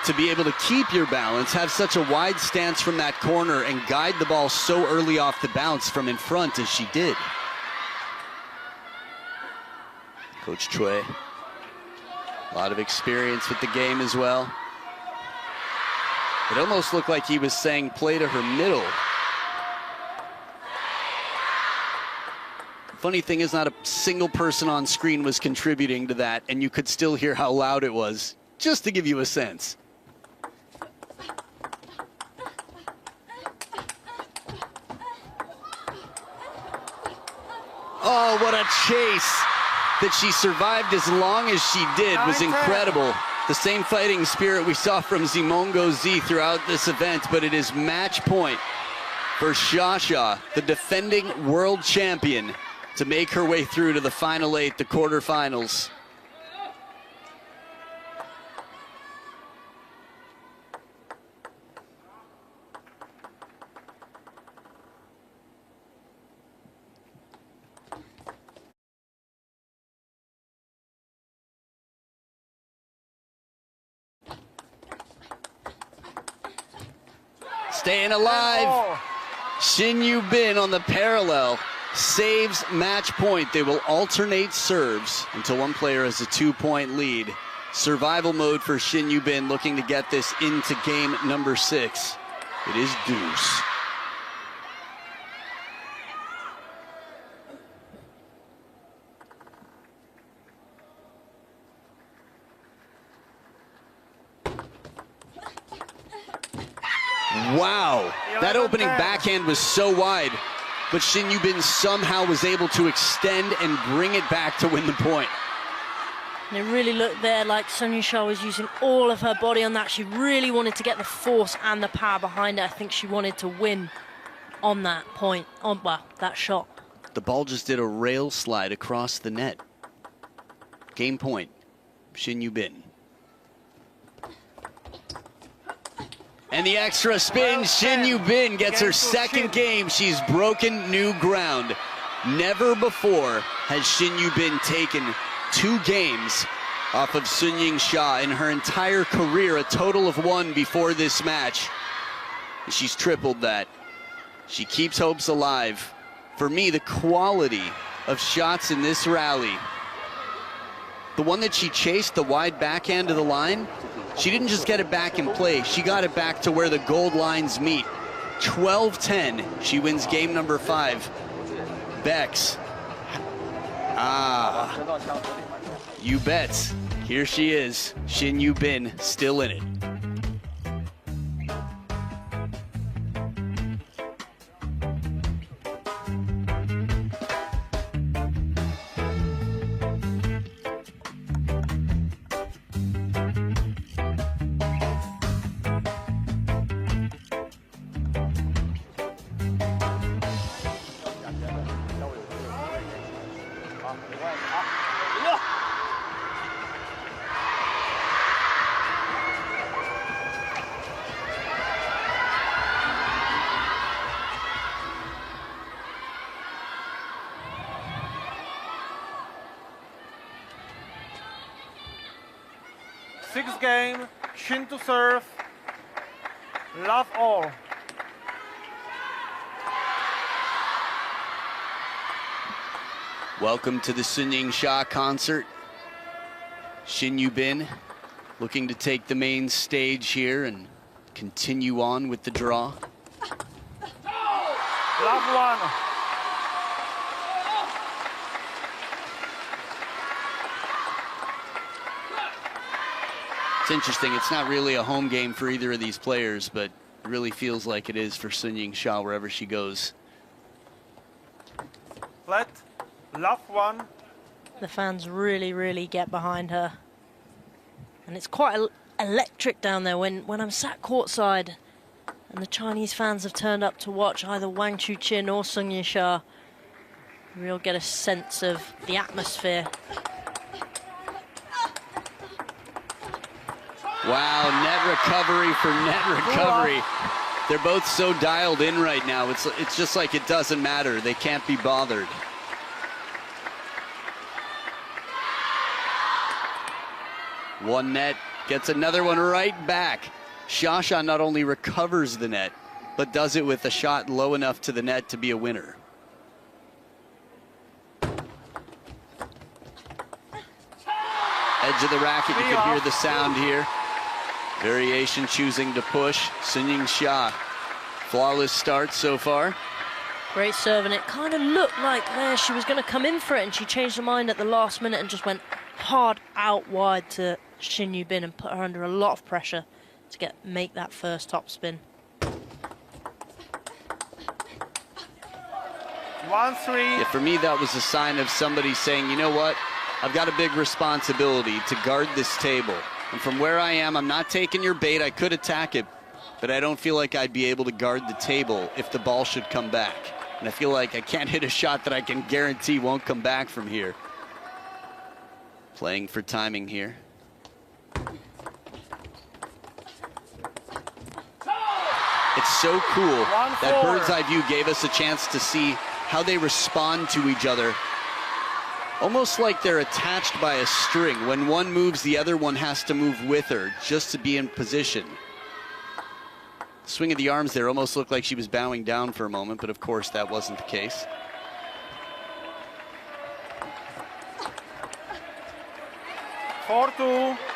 to be able to keep your balance, have such a wide stance from that corner, and guide the ball so early off the bounce from in front as she did. Coach Choi, a lot of experience with the game as well. It almost looked like he was saying play to her middle. Funny thing is, not a single person on screen was contributing to that, and you could still hear how loud it was, just to give you a sense. Oh, what a chase! That she survived as long as she did was incredible. The same fighting spirit we saw from Zimongo Z throughout this event, but it is match point for Shasha, the defending world champion, to make her way through to the final 8, the quarterfinals. Staying alive. SHIN Yubin on the parallel. Saves match point. They will alternate serves until one player has a 2-point lead. Survival mode for SHIN Yubin, looking to get this into game number 6. It is deuce. Wow, that opening backhand was so wide, but SHIN Yubin somehow was able to extend and bring it back to win the point. And it really looked there like Sun Yingsha was using all of her body on that. She really wanted to get the force and the power behind it. I think she wanted to win on that point, that shot. The ball just did a rail slide across the net. Game point, SHIN Yubin. And the extra spin, SHIN Yubin gets her second game. She's broken new ground. Never before has SHIN Yubin taken 2 games off of Sun Yingsha in her entire career, a total of 1 before this match. She's tripled that. She keeps hopes alive For me, the quality of shots in this rally, the one that she chased, the wide backhand to the line, she didn't just get it back in play, she got it back to where the gold lines meet. 12-10, she wins game number 5. Bex. You bet. Here she is, Shin Yubin, still in it. Sixth game, Shin to serve. Love all. Welcome to the Yingsha concert. Shin Yubin looking to take the main stage here and continue on with the draw. Love one. It's interesting, it's not really a home game for either of these players, but it really feels like it is for Yingsha wherever she goes. Flat. Love one. The fans really get behind her. And it's quite electric down there when I'm sat courtside and the Chinese fans have turned up to watch either Wang Chuqin or Yingsha. We'll get a sense of the atmosphere. Wow, net recovery for net recovery. They're both so dialed in right now. It's just like it doesn't matter. They can't be bothered. One net, gets another one right back. Shasha not only recovers the net, but does it with a shot low enough to the net to be a winner. Edge of the racket, you can hear the sound here. Variation choosing to push. Yingsha, flawless start so far. Great serve, and it kind of looked like there she was going to come in for it, and she changed her mind at the last minute and just went hard out wide to Shin Yubin and put her under a lot of pressure to make that first top spin. 1-3. Yeah, for me, that was a sign of somebody saying, you know what, I've got a big responsibility to guard this table. And from where I am, I'm not taking your bait. I could attack it, but I don't feel like I'd be able to guard the table if the ball should come back. And I feel like I can't hit a shot that I can guarantee won't come back from here. Playing for timing here. It's so cool that bird's eye view gave us a chance to see how they respond to each other. Almost like they're attached by a string. When one moves, the other one has to move with her just to be in position. Swing of the arms there almost looked like she was bowing down for a moment, but of course that wasn't the case.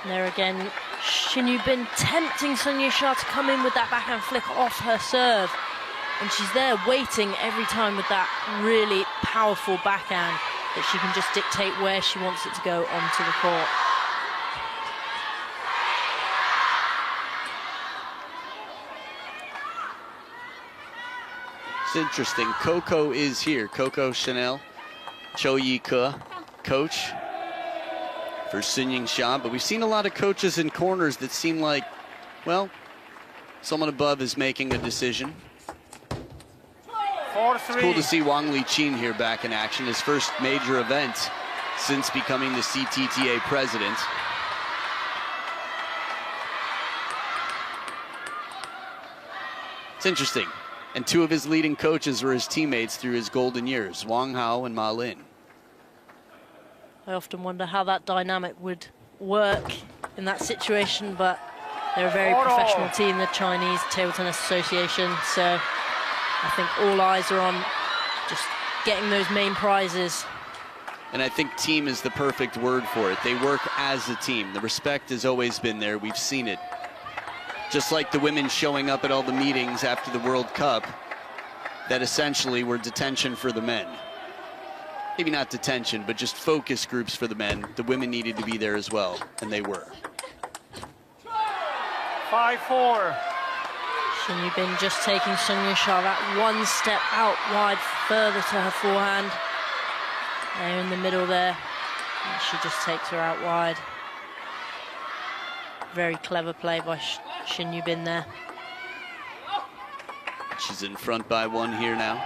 There again, Shin Yubin tempting Yingsha to come in with that backhand flick off her serve. And she's there waiting every time with that really powerful backhand that she can just dictate where she wants it to go onto the court. It's interesting. Coco is here. Coco Chanel, Cho Yi-ke, coach for Yingsha. But we've seen a lot of coaches in corners that seem like, well, someone above is making a decision. 4-3. It's cool to see Wang Liqin here back in action, his first major event since becoming the CTTA president. It's interesting. And two of his leading coaches were his teammates through his golden years, Wang Hao and Ma Lin. I often wonder how that dynamic would work in that situation, but they're a very professional team, the Chinese Table Tennis Association, so I think all eyes are on just getting those main prizes. And I think team is the perfect word for it. They work as a team. The respect has always been there. We've seen it. Just like the women showing up at all the meetings after the World Cup that essentially were detention for the men. Maybe not detention, but just focus groups for the men. The women needed to be there as well, and they were. 5-4. Shin Yubin just taking Sung Yingsha that one step out wide further to her forehand. There in the middle there. And she just takes her out wide. Very clever play by Shin Yubin there. She's in front by one here now.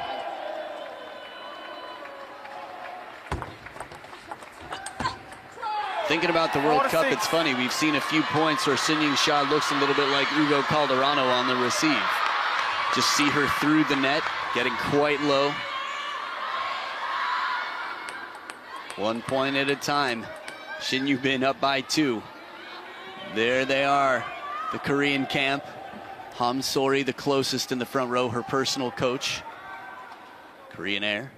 Thinking about the World Cup, it's funny. We've seen a few points where Shin Yingsha looks a little bit like Ugo Calderano on the receive. Just see her through the net, getting quite low. 1 point at a time. Shin Yubin up by 2. There they are, the Korean camp. Ham Sori, the closest in the front row, her personal coach. Korean Air.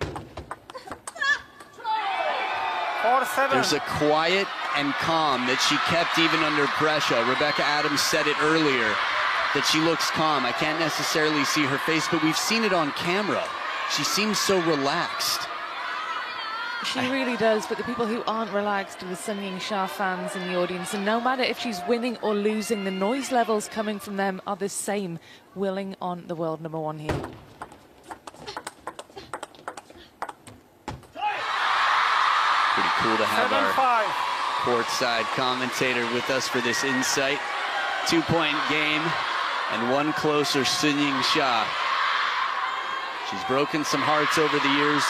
4-7. There's a quiet and calm that she kept even under pressure. Rebecca Adams said it earlier, that she looks calm. I can't necessarily see her face, but we've seen it on camera. She seems so relaxed. She really does, but the people who aren't relaxed are the Sung Yingsha fans in the audience, and no matter if she's winning or losing, the noise levels coming from them are the same, willing on the world number 1 here. Pretty cool to have 7-5. our courtside commentator with us for this insight. 2-point game and one closer, Shin Yingsha. She's broken some hearts over the years.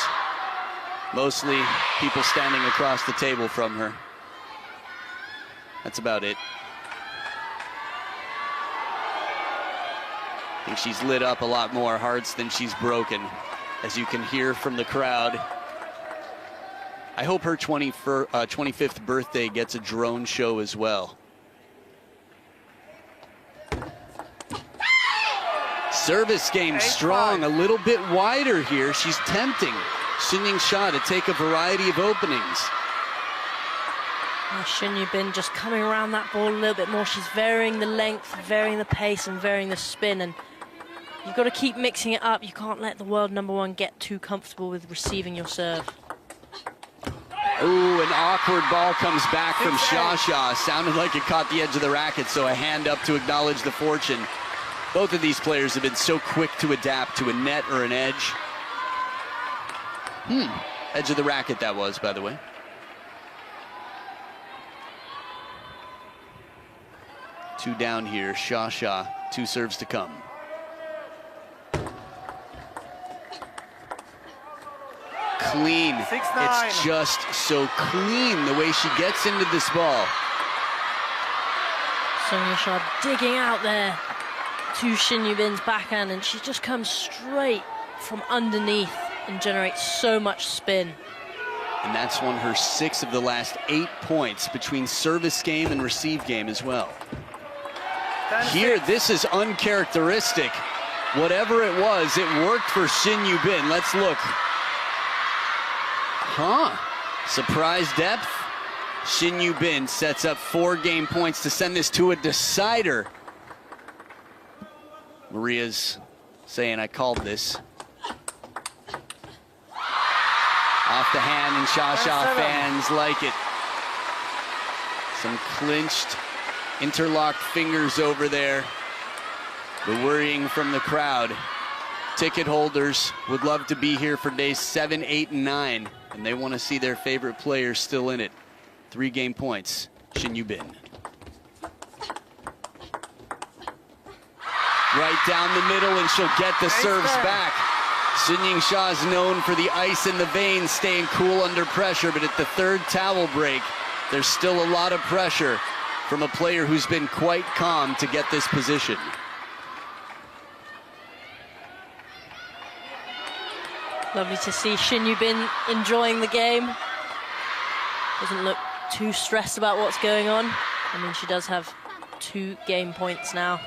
Mostly people standing across the table from her. That's about it. I think she's lit up a lot more hearts than she's broken, as you can hear from the crowd. I hope her 25th birthday gets a drone show as well. Service game strong, a little bit wider here. She's tempting Shin Yingsha to take a variety of openings. Shin Yubin just coming around that ball a little bit more. She's varying the length, varying the pace, and varying the spin. And you've got to keep mixing it up. You can't let the world number 1 get too comfortable with receiving your serve. Ooh, an awkward ball comes back from Shasha. Sounded like it caught the edge of the racket, so a hand up to acknowledge the fortune. Both of these players have been so quick to adapt to a net or an edge. Edge of the racket that was, by the way. Two down here, Shasha, 2 serves to come. Clean. 6-9. It's just so clean the way she gets into this ball. Sung Yingsha digging out there to Shin Yubin's backhand, and she just comes straight from underneath and generates so much spin. And that's won her 6 of the last 8 points between service game and receive game as well. Here, this is uncharacteristic. Whatever it was, it worked for Shin Yubin. Let's look. Surprise depth. Shin Yubin sets up 4 game points to send this to a decider. Maria's saying, I called this. Off the hand, and Shasha fans like it. Some clinched, interlocked fingers over there. The worrying from the crowd. Ticket holders would love to be here for days 7, 8, and 9, and they want to see their favorite players still in it. 3 game points, Shin Yubin. Right down the middle, and she'll get the serves back. Shin Yingsha is known for the ice in the veins, staying cool under pressure, but at the 3rd towel break, there's still a lot of pressure from a player who's been quite calm to get this position. Lovely to see Shin Yubin enjoying the game. Doesn't look too stressed about what's going on. I mean, she does have 2 game points now.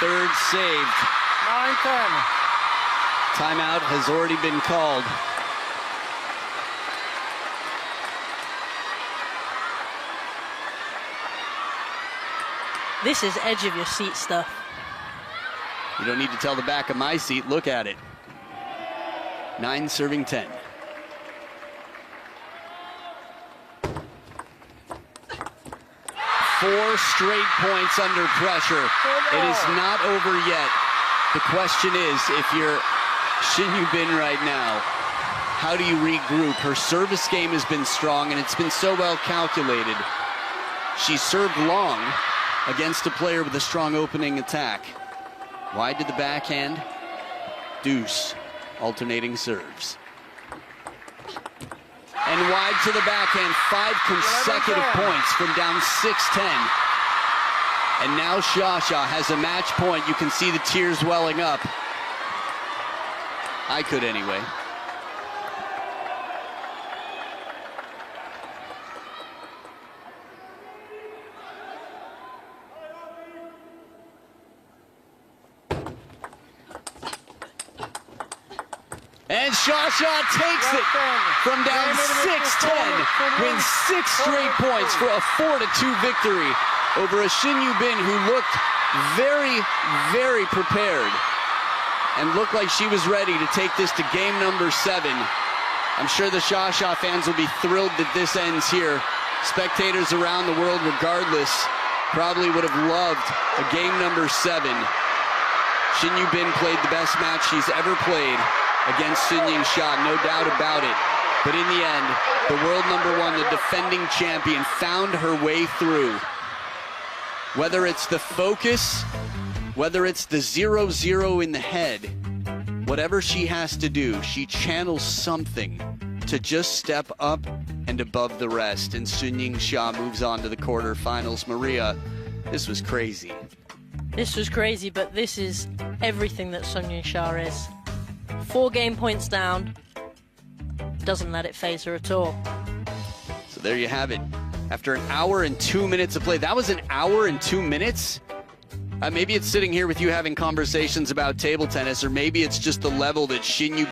third saved. 9-10. Timeout has already been called. This is edge of your seat stuff. You don't need to tell the back of my seat. Look at it. 9 serving 10. Four straight points under pressure. It is not over yet. The question is, if you're Shin Yubin right now, how do you regroup? Her service game has been strong, and it's been so well calculated. She served long against a player with a strong opening attack. Wide to the backhand. Deuce, alternating serves. And wide to the backhand, 5 consecutive points from down 6-10. And now Shasha has a match point. You can see the tears welling up. I could anyway. And Shasha takes it from down 6-10, wins 6 straight points for a 4-2 victory over a Shin Yubin who looked very, very prepared and looked like she was ready to take this to game number 7. I'm sure the Shasha fans will be thrilled that this ends here. Spectators around the world, regardless, probably would have loved a game number 7. Shin Yubin played the best match she's ever played against Yingsha, no doubt about it. But in the end, the world number 1, the defending champion, found her way through. Whether it's the focus, whether it's the 0-0 in the head, whatever she has to do, she channels something to just step up and above the rest. And Yingsha moves on to the quarterfinals. Maria, this was crazy. This was crazy, but this is everything that Yingsha is. 4 game points down, doesn't let it phase her at all. So there you have it. After an hour and 2 minutes of play, that was an hour and 2 minutes? Maybe it's sitting here with you having conversations about table tennis, or maybe it's just the level that Shin Yubin